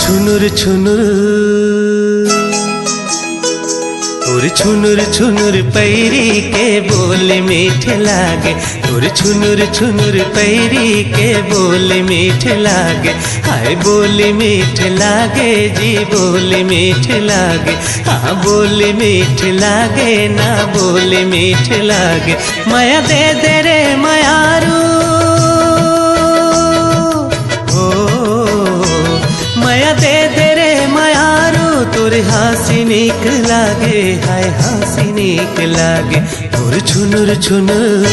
छुनुर छुनुर तोर छुनुर छुनुर पैरी के बोल मीठ लागे। तोर छुनुर छुनुर पैरी के बोल मीठ लागे। हाय बोल मीठ लागे जी बोल मीठ लागे। हाँ बोल मीठ लागे ना बोल मीठ लागे। माया दे दे रे मायारू माया दे दे रे मायारू तोर हासी नीक लागे। हाय हासी नीक लागे। तोर छुनुर छुनुर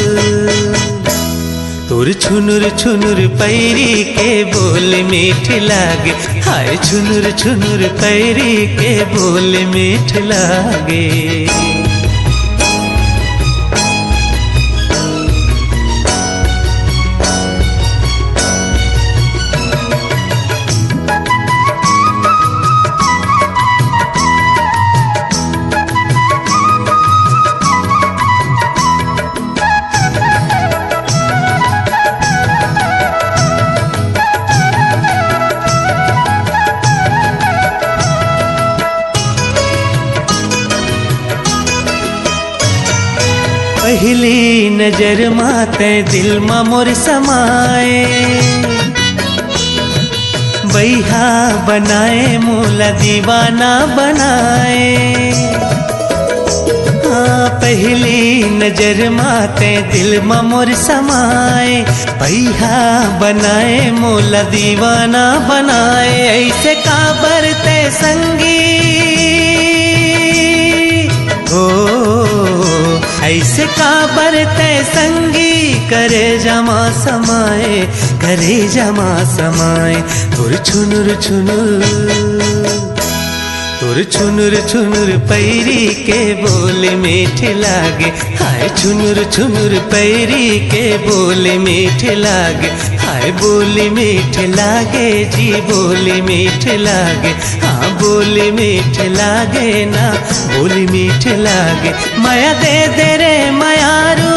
तोर छुनुर छुनुर पैरी के बोल मीठ लागे। हाय छुनुर छुनुर पैरी के बोल मीठ लागे। पहली नजर माते दिल मा मोर समाए। बैहा बनाए मूला दीवाना बनाए। हाँ पहली नजर माते दिल मा मोर समाए। बैहा बनाए मूला दीवाना बनाए। ऐसे काबर ते संगी ऐसे काबर ते संगी करे जमा समाए। करे जमा समाए। तोर छुनुर छुनुर तोर छुनुर छुनुर पैरी के बोल मीठ लागे। हाय छुनुर छुनुर पैरी के बोल मीठ लागे। हाय बोली मीठ लागे जी बोली मीठ लागे। हाँ बोली मीठ लागे ना बोली मीठ लागे। माया दे दे रे मायारू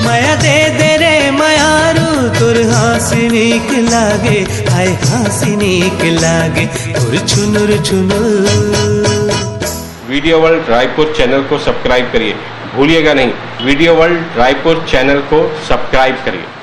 माया दे दे रे मायारू तोर हासी नीक लागे। हाय हासी नीक लागे। तोर छुनुर छुनुर। वीडियो वर्ल्ड रायपुर चैनल को सब्सक्राइब करिए, भूलिएगा नहीं। वीडियो वर्ल्ड रायपुर चैनल को सब्सक्राइब करिए।